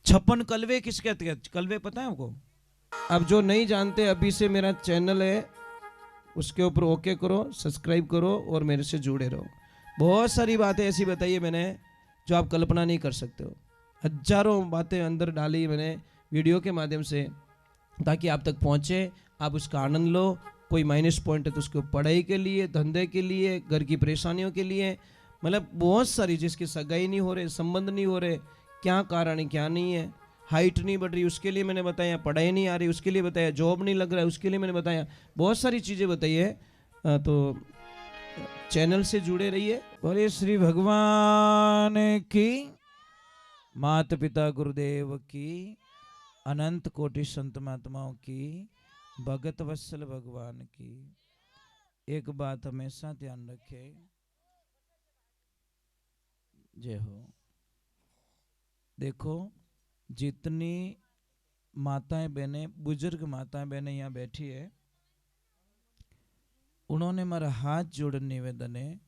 56 कलवे किसके कहते हैं? कलवे पता है आपको? अब जो नहीं जानते, अभी से मेरा चैनल है, उसके ऊपर ओके करो, सब्सक्राइब करो और मेरे से जुड़े रहो। बहुत सारी बातें ऐसी बताई है मैंने जो आप कल्पना नहीं कर सकते हो। हजारों बातें अंदर डाली मैंने वीडियो के माध्यम से, ताकि आप तक पहुंचे, आप उसका आनंद लो। कोई माइनस पॉइंट है तो उसको पढ़ाई के लिए, धंधे के लिए, घर की परेशानियों के लिए, मतलब बहुत सारी, जिसकी सगाई नहीं हो रहे, संबंध नहीं हो रहे, क्या कारण है क्या नहीं है, हाइट नहीं बढ़ रही उसके लिए मैंने बताया, पढ़ाई नहीं आ रही उसके लिए बताया, जॉब नहीं लग रहा है उसके लिए मैंने बताया, बहुत सारी चीज़ें बताई है। तो चैनल से जुड़े रहिए। बोले श्री भगवान की, माता पिता गुरुदेव की, अनंत कोटि संत महात्माओं की, भगत वत्सल भगवान की। एक बात हमेशा ध्यान रखे, जय हो। देखो, जितनी माताएं बहनें, बुजुर्ग माताएं बहनें यहाँ बैठी है, उन्होंने मेरा हाथ जोड़ निवेदन है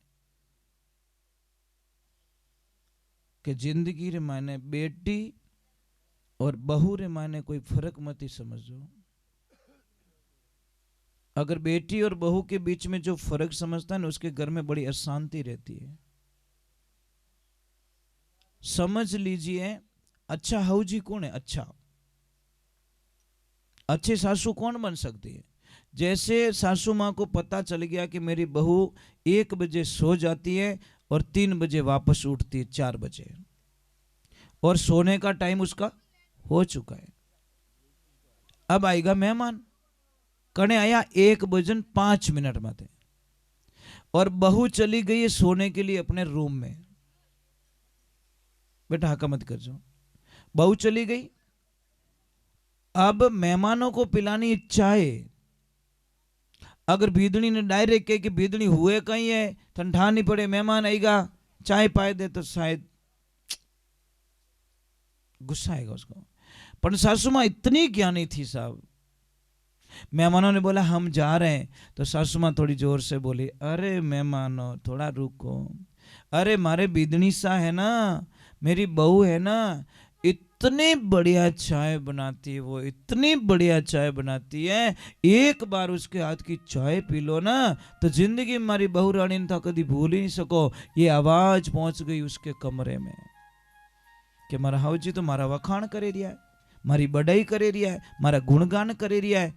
कि जिंदगी रे मायने बेटी और बहू रे मायने कोई फर्क मत ही समझो। अगर बेटी और बहू के बीच में जो फर्क समझता है ना, उसके घर में बड़ी अशांति रहती है। समझ लीजिए, अच्छा हाउजी कौन है? अच्छा अच्छे सासू कौन बन सकती है? जैसे सासू माँ को पता चल गया कि मेरी बहू 1 बजे सो जाती है और 3 बजे वापस उठती है, 4 बजे, और सोने का टाइम उसका हो चुका है। अब आएगा मेहमान, कने आया 1:05 माते, और बहू चली गई है सोने के लिए अपने रूम में। बेटा हका मत कर जाओ, बहू चली गई। अब मेहमानों को पिलानी चाय। अगर भीदड़ी ने डायरेक्ट कहे कि भीदड़ी हुए कहीं है, ठंडा नहीं पड़े, मेहमान आएगा, चाय पाए दे, तो शायद गुस्सा आएगा उसको। पर सासू माँ इतनी ज्ञानी थी साहब, मेहमानों ने बोला हम जा रहे हैं, तो सासू माँ थोड़ी जोर से बोली, अरे मेहमानों थोड़ा रुको, अरे मारे बिदनी सा है ना, मेरी बहू है ना, इतनी बढ़िया चाय बनाती है वो, इतनी बढ़िया चाय बनाती है, एक बार उसके हाथ की चाय पी लो ना तो जिंदगी में मारी बहू रानी ने तो कभी भूल ही नहीं सको। ये आवाज पहुंच गई उसके कमरे में कि मारा हाउजी तो मारा वखाण करे रिया है, मारी बड़ाई करे रिया है, मारा गुणगान करे रिया है।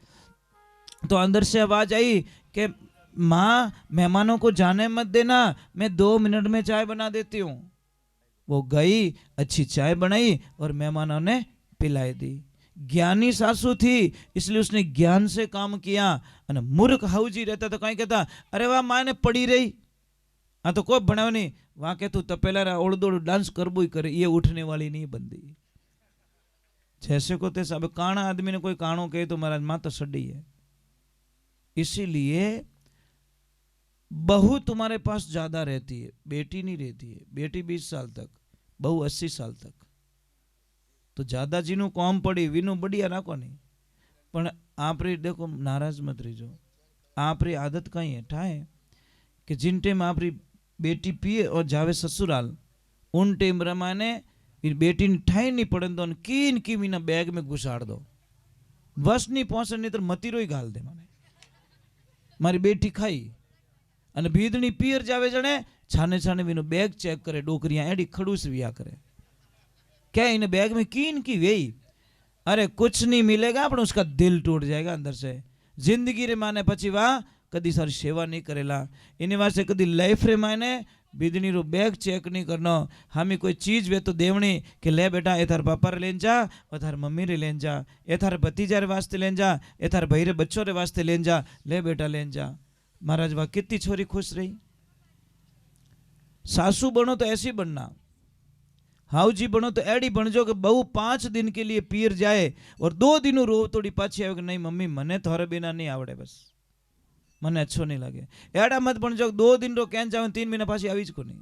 तो अंदर से आवाज आई कि माँ मेहमानों को जाने मत देना, मैं 2 मिनट में चाय बना देती हूँ। वो गई, अच्छी चाय बनाई और मेहमानों ने पिलाई दी। ज्ञानी सासू थी इसलिए उसने ज्ञान से काम किया। और मूर्ख हाउजी रहता तो कहीं कहता अरे वाह माँ ने पड़ी रही, हाँ तो कोई बनाओ नहीं, वहां के तू तपेला ओड़ दौड़ डांस करबो ही करे, ये उठने वाली नहीं बंदी। जैसे को तैसे, अब काना आदमी ने कोई काणो कहे तो महाराज माँ तो सड़ी है। इसीलिए बहू तुम्हारे पास ज्यादा रहती है, बेटी नहीं रहती है। बेटी 20 साल तक, बहू 80 साल तक। तो ज्यादा जीनु कॉम पड़ी वीनु बढ़िया राखो नहीं। पण आप रे देखो, नाराज मत रहीजो, आप री आदत कहीं है ठाए कि जिन टाइम आप री बेटी पिए और जावे ससुराल, उन टाइम रमाने बेटी ने ठाई नहीं पड़े तो कीन की मीना बैग में घुसाड़ दो, बस नहीं पहुंचे नहीं तो मतीरो ही घाल दे माने। मारी बेटी खाई અને ભીદણી પિયર જાવે જણે છાને છાને વીનો બેગ ચેક કરે, ડોકરિયા એડી ખડूस विया करे, क्या इन बैग में कीन की वेई, अरे कुछ नहीं मिलेगा पर उसका दिल टूट जाएगा अंदर से। जिंदगी रे माने पची वाह कदी सारी सेवा नहीं करेला, इन वास्ते कदी लाइफ रे माने बीदनी रो बैग चेक नहीं करनो। हमें कोई चीज वे तो देवनी कि ले बेटा ए थार पापा रे लेन जा, ओ थार मम्मी रे लेन जा, ए थार भतीजा रे वास्ते लेन जा, ए थार भाई रे बच्चों रे वास्ते लेन जा, ले बेटा लेन जा। महाराज वाह कितनी छोरी खुश रही। सासू बनो तो ऐसी बनना, हाउजी बनो तो एडी बनजो कि बहू 5 दिन के लिए पीर जाए और 2 दिन रो तोड़ी पाछी आवे कि नहीं मम्मी मने थोड़े बिना नहीं आवड़े, बस मने अच्छो नहीं लगे। एड़ा मत बनजो 2 दिन रो कैन जावे 3 महीना पाछी आवी ज को नहीं।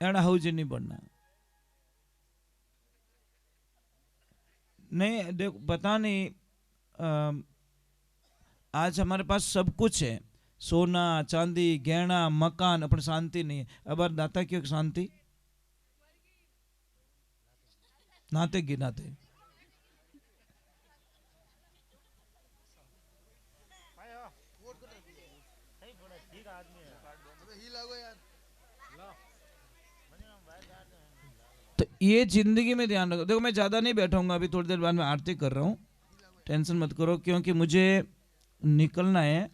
एड़ा हाउजी नहीं बनना। नहीं देखो पता नहीं, आज हमारे पास सब कुछ है, सोना चांदी गहना मकान, अपन शांति नहीं है। अब दाता क्यों शांति? नाते गिनाते। तो ये जिंदगी में ध्यान रखो। देखो मैं ज्यादा नहीं बैठाऊंगा, अभी थोड़ी देर बाद में आरती कर रहा हूँ, टेंशन मत करो, क्योंकि मुझे निकलना है।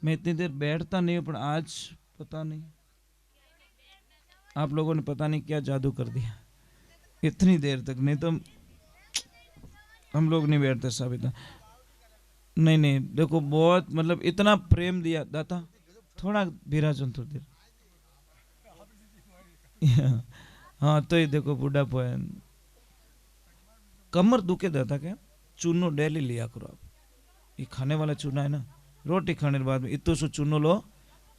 मैं इतनी देर बैठता नहीं हूँ, पर आज पता नहीं आप लोगों ने पता नहीं क्या जादू कर दिया इतनी देर तक, नहीं तो हम लोग नहीं बैठते सब इतना। नहीं नहीं देखो, बहुत मतलब इतना प्रेम दिया दाता। थोड़ा विराजन थोड़ी देर। हाँ तो ये देखो बुढ़ापा है, कमर दुखे दाता क्या, चूनो डेली लिया करो आप। ये खाने वाला चूना है ना, रोटी खाने के बाद में इतो सो चूनो लो,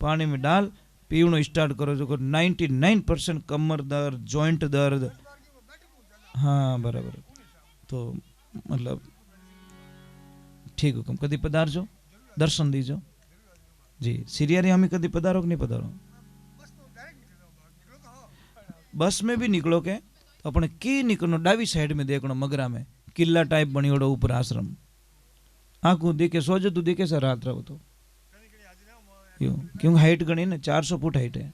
पानी में डाल, पीवनो स्टार्ट करो। जो 99% कमर दर्द, जॉइंट दर्द, हाँ बराबर। तो मतलब ठीक हुकम, कदी पधारजो, दर्शन दीजो जी। सीरिया हम कदी पधारो कि नहीं पधारो? बस में भी निकलो के तो अपने की निकलो, डावी साइड में देखनो, मगरा में किला टाइप बनी ओडो ऊपर आश्रम, आंखों देखे सोजो तू देखे सर रात रहो तो यो, क्योंकि हाइट गणी ना 400 फुट हाइट है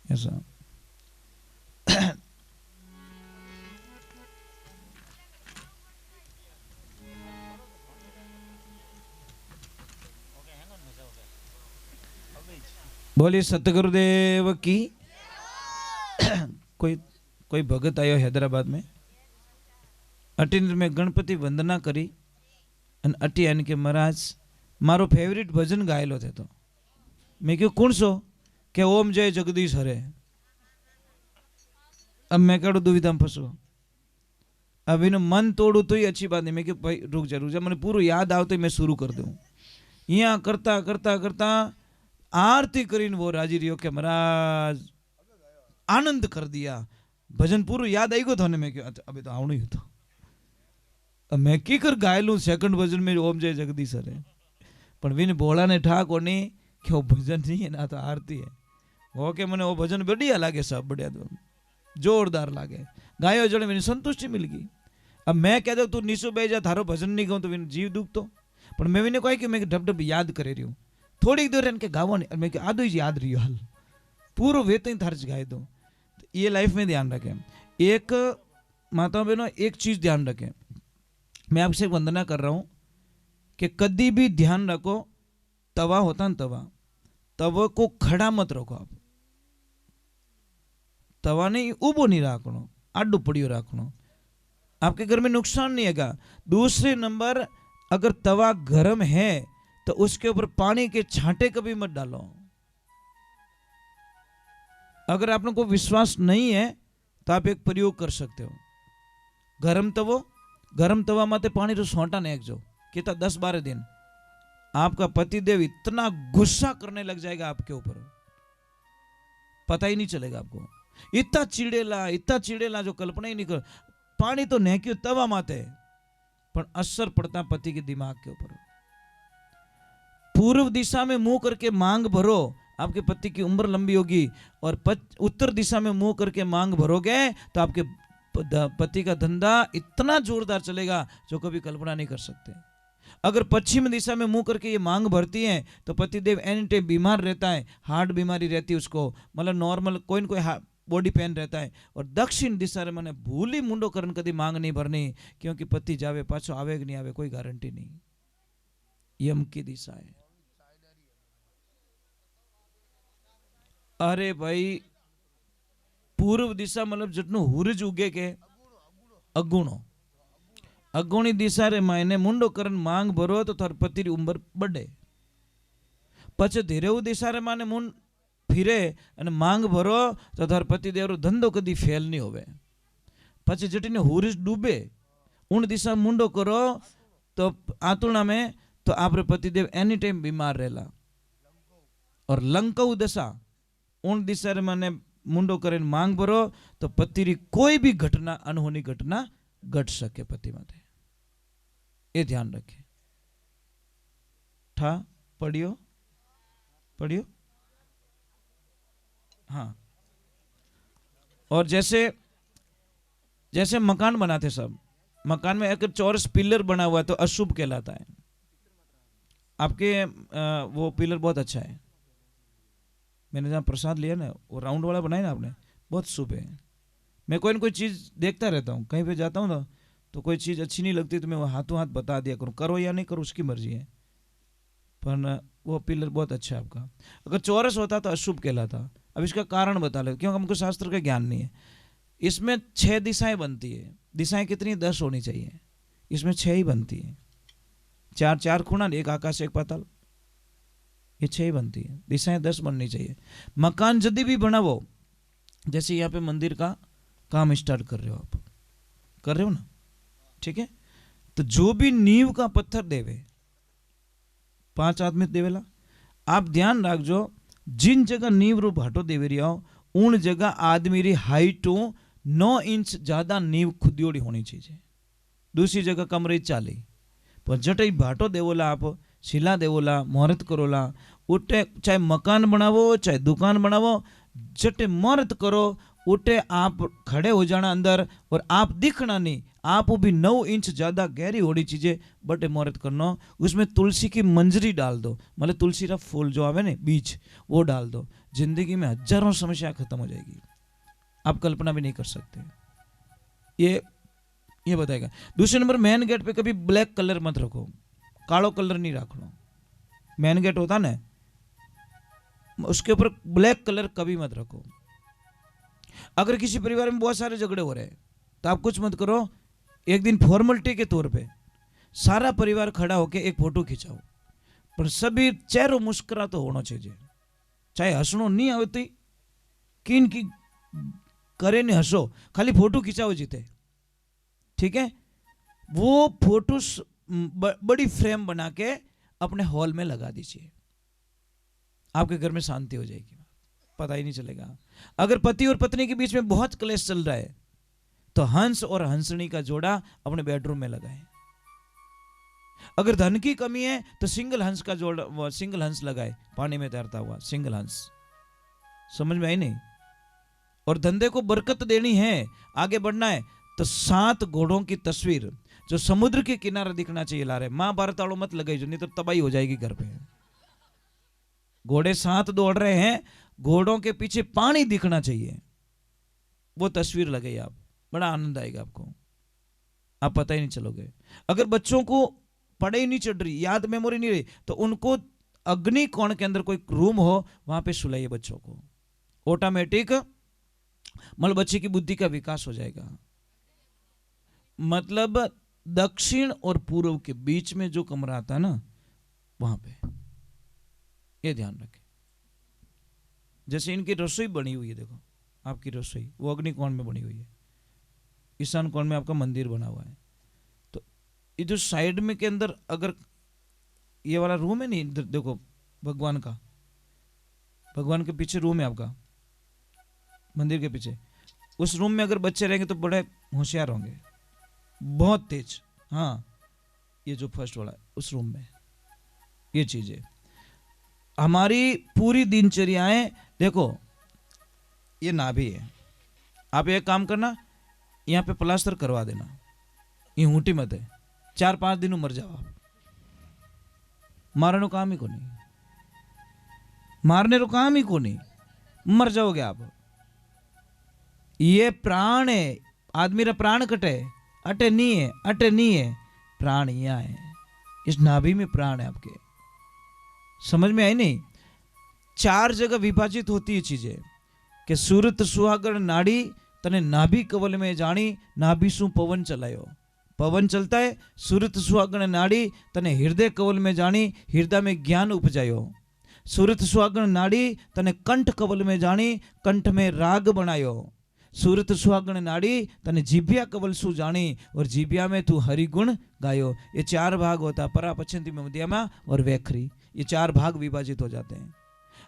ऐसा। बोलिए सतगुरुदेव की। कोई कोई भगत आयो हैदराबाद में, अटी में गणपति वंदना करी अन अटी आने के महाराज मारो फेवरेट भजन गायलो थे। तो मैं क्यों कौन सो के ओम जय जगदीश हरे। अब मैं कड़ू दुविधा में फंसो, अब इन मन तोड़ू तो ही अच्छी बात नहीं। मैं क्यों भाई रुक जा मैंने पूरा याद आओ तो मैं शुरू कर दूं। यहाँ करता करता करता आरती करीन वो राजी रियो के महाराज आनंद कर दिया, भजन पूरा याद आई गयो थाने। मैं क्यों अभी तो आवणु ही तो, अब मैं की कर गायलू सेकंड भजन में ओम जय जगदीश हरे, पण विन बोला ने ठा कोनी कि वो भजन नहीं है ना, तो आरती है वो के मने वो भजन बढ़िया लागे, सब बढ़िया जोरदार लागे, गायो जड़े मैंने संतुष्टि मिल गई। अब मैं कह दो तू नीसो बह जा, थारो भजन नहीं गाऊं तो विन जीव दुख तो, पर मैं विने कही कि मैं ढब ढब याद करे रही हूँ, थोड़ी देर इनके गावो नहीं, मैं आधो ही याद रही हाल पूरा वेत ही थार गाए दो। ये लाइफ में ध्यान रखें। एक माता बहनों एक चीज ध्यान रखें, मैं आपसे वंदना कर रहा हूं कि कभी भी ध्यान रखो, तवा होता ना तवा को खड़ा मत रखो आप, तवा नहीं उबो नहीं रखनो, आडू पड़ियो रखनो, आपके घर में नुकसान नहीं है। दूसरे नंबर अगर तवा गर्म है तो उसके ऊपर पानी के छांटे कभी मत डालो। अगर आप लोगों को विश्वास नहीं है तो आप एक प्रयोग कर सकते हो, गरम तवा माते पानी रो सोंटा ने जो कितना 10-12 दिन आपका पतिदेव इतना गुस्सा करने लग जाएगा आपके ऊपर, पता ही नहीं चलेगा आपको। इतना चिड़ेला जो कल्पना ही नहीं कर। पानी तो नेक्यो तवा माते, पर असर पड़ता पति के दिमाग के ऊपर। पूर्व दिशा में मुंह करके मांग भरो, आपके पति की उम्र लंबी होगी, और उत्तर दिशा में मुंह करके मांग भरोगे तो आपके पति का धंधा इतना जोरदार चलेगा जो कभी कल्पना नहीं कर सकते। अगर पश्चिम दिशा में मुंह करके ये मांग भरती है तो पतिदेव एनी टाइम बीमार रहता है, हार्ट बीमारी रहती है उसको, मतलब नॉर्मल कोई न कोई बॉडी पेन रहता है। और दक्षिण दिशा में मैंने भूली मुंडो करन कदी मांग नहीं भरनी, क्योंकि पति जावे पाछो आवे कि नहीं आवे कोई गारंटी नहीं। यम की दिशा है। अरे भाई पूर्व दिशा मतलब जितनो हुरज उगे के अगुणी दिशा रे मायने मुंडो करन मांग भरो तो थार पति री उम्र बढ़े। पछे धीरेऊ दिशा रे माने मुंड फिरे अने मांग भरो तो थार पति देव रो धंधो कदी फेल नहीं होवे। पछे जटीने हुरज डूबे उन दिशा मुंडो करो तो आतुणा में तो आपरे पतिदेव एनी टाइम बीमार रहेला। और लंकऊ दशा उन दिशा रे माने मुंडो करे मांग भरो तो पति री कोई भी घटना अनहोनी घटना घट सके पति माते, ये ध्यान रखे। ठा पढ़ियो हाँ। और जैसे जैसे मकान बनाते सब, मकान में अगर चौरस पिलर बना हुआ है तो अशुभ कहलाता है। आपके वो पिलर बहुत अच्छा है, मैंने जहाँ प्रसाद लिया ना वो राउंड वाला बनाया ना आपने, बहुत शुभ है। मैं कोई ना कोई चीज़ देखता रहता हूँ, कहीं पे जाता हूँ ना तो कोई चीज़ अच्छी नहीं लगती तो मैं वो हाथों हाथ बता दिया करूँ, करो या नहीं करो उसकी मर्जी है, पर वो पिलर बहुत अच्छा है आपका। अगर चौरस होता तो अशुभ कहलाता। अब इसका कारण बता लो, क्योंकि हमको शास्त्र का ज्ञान नहीं है। इसमें 6 दिशाएं बनती है, दिशाएं कितनी 10 होनी चाहिए, इसमें 6 ही बनती है। 4 खूणा, एक आकाश एक पाताल, ये 6 ही बनती है, दिशाएं 10 बननी चाहिए। मकान यदि भी बनावो, जैसे यहाँ पे मंदिर का काम स्टार्ट कर रहे हो आप, कर रहे हो ना, ठीक है, तो जो भी नींव का पत्थर देवे 5 आदमी देवेला, आप ध्यान रखो जिन जगह नींव रो भाटो देवे रहा हो उन जगह आदमी री हाइट 9 इंच ज्यादा नींव खुदियोड़ी होनी चाहिए। दूसरी जगह कम रही 40, पर जटे भाटो देवोला आप शिला देवोला मुहूर्त करोला, उठे चाहे मकान बनावो चाहे दुकान बनावो, जटे मुहूर्त करो उठे आप खड़े हो जाना अंदर और आप दिखना नहीं, आप भी 9 इंच ज्यादा गहरी होनी चीजें बटे मुहूर्त करना। उसमें तुलसी की मंजरी डाल दो, मतलब तुलसी का फूल जो आवे ना बीज वो डाल दो, जिंदगी में हजारों समस्या खत्म हो जाएगी, आप कल्पना भी नहीं कर सकते। ये बताएगा। दूसरे नंबर, मेन गेट पे कभी ब्लैक कलर मत रखो, कालो कलर नहीं रखना। मेन गेट होता ना उसके ऊपर ब्लैक कलर कभी मत रखो। अगर किसी परिवार में बहुत सारे झगड़े हो रहे हैं तो आप कुछ मत करो, एक दिन फॉर्मेलिटी के तौर पे सारा परिवार खड़ा होके एक फोटो खिंचाओ, पर सभी चेहरों मुस्कुरा तो होना चाहिए, चाहे हंसनो नहीं आवती किन की करे नहीं हंसो, खाली फोटो खिंचाओ जीते, ठीक है। वो फोटो बड़ी फ्रेम बना के अपने हॉल में लगा दीजिए, आपके घर में शांति हो जाएगी, पता ही नहीं चलेगा। अगर पति और पत्नी के बीच में बहुत क्लेश चल रहा है तो हंस और हंसनी का जोड़ा अपने बेडरूम में लगाएं। अगर धन की कमी है तो सिंगल हंस का जोड़ा, सिंगल हंस लगाए पानी में तैरता हुआ सिंगल हंस, समझ में आई नहीं। और धंधे को बरकत देनी है, आगे बढ़ना है तो 7 घोड़ों की तस्वीर जो समुद्र के किनारे दिखना चाहिए ला रहे। महाभारत वालों मत लगाई जो, नहीं तो तबाही हो जाएगी घर पे। घोड़े 7 दौड़ रहे हैं, घोड़ों के पीछे पानी दिखना चाहिए, वो तस्वीर लगाइए आप, बड़ा आनंद आएगा आपको, आप पता ही नहीं चलोगे। अगर बच्चों को पढ़ाई नहीं चढ़ रही, याद मेमोरी नहीं रही, तो उनको अग्नि कोण के अंदर कोई रूम हो वहां पे सुलाइए बच्चों को, ऑटोमेटिक मतलब बच्चे की बुद्धि का विकास हो जाएगा। मतलब दक्षिण और पूर्व के बीच में जो कमरा आता है ना वहां पे, ये ध्यान रखें। जैसे इनकी रसोई बनी हुई है, देखो आपकी रसोई वो अग्नि कोण में बनी हुई है, ईशान कोण में आपका मंदिर बना हुआ है, तो ये जो साइड में के अंदर अगर ये वाला रूम है नहीं, देखो भगवान का, भगवान के पीछे रूम है आपका मंदिर के पीछे, उस रूम में अगर बच्चे रहेंगे तो बड़े होशियार होंगे, बहुत तेज। हाँ, ये जो फर्स्ट वाला उस रूम में, ये चीजें हमारी पूरी दिनचर्याएं, देखो ये नाभि है, आप एक काम करना यहाँ पे प्लास्टर करवा देना, ये ऊँटी मत है, 4-5 दिन मर जाओ आप, मारने काम ही को नहीं, मारने को काम ही को नहीं, मर जाओगे आप। ये प्राण है, आदमी रा प्राण कटे, अटे नहीं है, अटे नहीं है, प्राण यहाँ है, इस नाभि में प्राण है आपके, समझ में आई नहीं। 4 जगह विभाजित होती है चीजें कि सूरत सुहागण नाड़ी तने नाभि कवल में जानी, नाभि सु पवन चलायो, पवन चलता है, सूरत सुहागण नाड़ी तने हृदय कवल में जानी, हृदय में ज्ञान उपजायो, सूरत सुहागण नाड़ी तने कंठ कवल में जानी, कंठ में राग बनायो, सूरत सुहागण नाड़ी तने जीभ्या कवल सु जानी, और जीभ्या में तू हरिगुण गायो। ये 4 भाग होता, परा पश्चिम मध्यमा और वैखरी, ये 4 भाग विभाजित हो जाते हैं।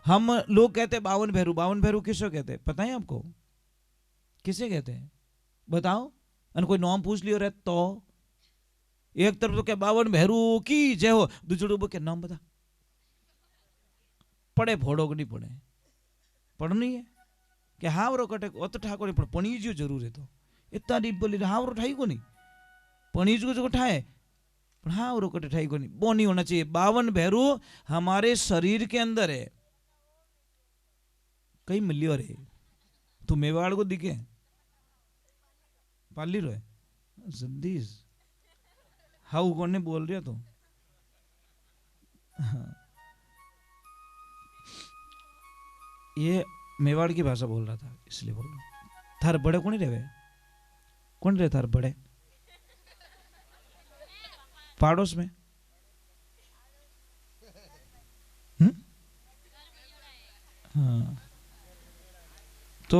हम लोग कहते हैं 52 भैरू, 52 भैरू किसको कहते हैं पता है आपको, किसे कहते हैं बताओ, और कोई नाम पूछ लियो रे तो एक तरफ तो क्या 52 भैरू की जय हो, दूसरे के नाम बता, पढ़े फोड़ो नहीं पढ़े, पढ़नी है कि हाँ वो कटे ओ तो ठाकुर पणीज्यो जरूर है, तो इतना डीप बोली हावरो ठाई को नहीं पनीज को जो ठाए हावरो कटे ठाई को नहीं वो नहीं होना चाहिए। 52 भैरू हमारे शरीर के अंदर है। कई मिलियो रे तू मेवाड़ को दिखे पाली रो है जद्दीज हाउ कौन बोल रहे तो हाँ। ये मेवाड़ की भाषा बोल रहा था इसलिए बोल रहा। थार बड़े कौन रहे कौन रहे थार बड़े पाड़ोस में हाँ। तो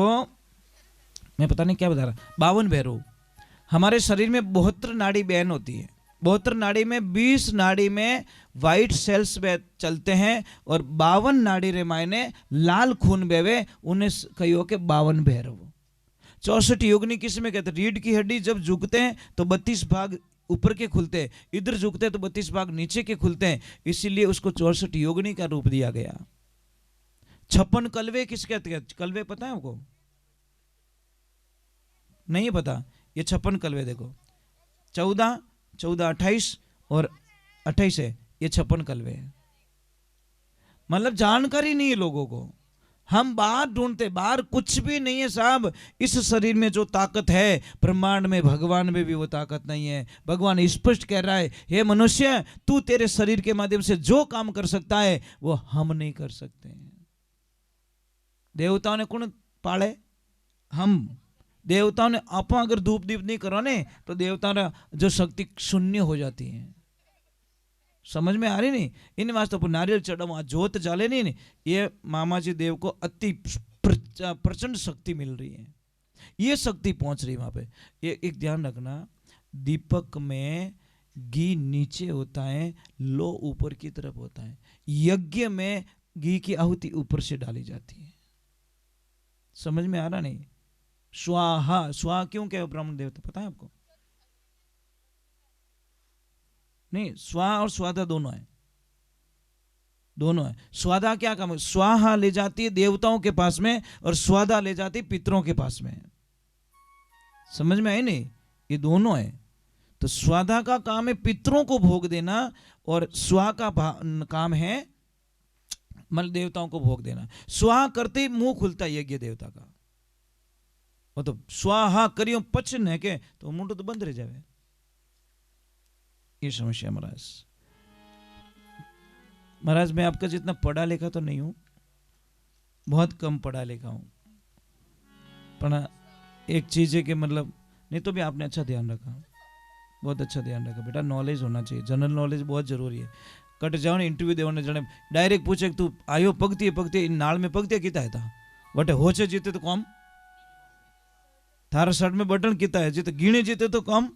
मैं पता नहीं क्या बता रहा। 52 भैरू हमारे शरीर में 72 नाड़ी बहन होती है। 72 नाड़ी में 20 नाड़ी में वाइट सेल्स चलते हैं और 52 नाड़ी रे मायने लाल खून बेवे उन्हें कहियो के 52 भैरव। 64 योगिनी किस में कहते हैं? रीढ़ की हड्डी जब झुकते हैं तो 32 भाग ऊपर के खुलते हैं, इधर झुकते हैं तो 32 भाग नीचे के खुलते हैं, इसीलिए उसको 64 योगिनी का रूप दिया गया। 56 कलवे किस कहते हैं? कलवे पता है आपको? नहीं पता? ये 56 कलवे देखो 14 28 और 28 है, ये 56 कलवे है। मतलब जानकारी नहीं है लोगों को। हम बाहर ढूंढते, बाहर कुछ भी नहीं है साहब। इस शरीर में जो ताकत है ब्रह्मांड में, भगवान में भी वो ताकत नहीं है। भगवान स्पष्ट कह रहा है, हे मनुष्य तू तेरे शरीर के माध्यम से जो काम कर सकता है वो हम नहीं कर सकते। देवताओं ने कौन पाले? हम। देवताओं ने आप अगर धूप दीप नहीं करो ने तो देवताओं ने जो शक्ति शून्य हो जाती है। समझ में आ रही नहीं? इन वास्ते तो नारियल चढ़ाओ, जोत जाले नहीं, ये मामा जी देव को अति प्रचंड शक्ति मिल रही है। ये शक्ति पहुंच रही है वहां पे। ये एक ध्यान रखना, दीपक में घी नीचे होता है, लो ऊपर की तरफ होता है। यज्ञ में घी की आहुति ऊपर से डाली जाती है। समझ में आ रहा नहीं? स्वाहा, स्वाहा क्यों कहे ब्राह्मण देवता पता है आपको? नहीं, स्वाहा और स्वादा दोनों है, दोनों है। स्वादा क्या काम है? स्वाहा ले जाती है देवताओं के पास में और स्वादा ले जाती है पितरों के पास में। समझ में आई नहीं? ये दोनों है। तो स्वादा का काम है पितरों को भोग देना और स्वा का काम है मतलब देवताओं को भोग देना। स्वाहा करते ही मुंह खुलता है यज्ञ देवता का। वो तो स्वाहा करियो पचन है के तो मुंह तो बंद रह जाए। ये समस्या महाराज। महाराज मैं आपका जितना पढ़ा लिखा तो नहीं हूं, बहुत कम पढ़ा लिखा हूं, पर एक चीज है कि मतलब नहीं तो भी आपने अच्छा ध्यान रखा, बहुत अच्छा ध्यान रखा बेटा। नॉलेज होना चाहिए, जनरल नॉलेज बहुत जरूरी है। कट जाओ ने इंटरव्यू देने जने डायरेक्ट पूछे तू आयो पगती पगती नाल में पगती किता है था बटे होचे जीते तो कम, थारा शर्ट में बटन किता है जीते गिणे जीते तो कम,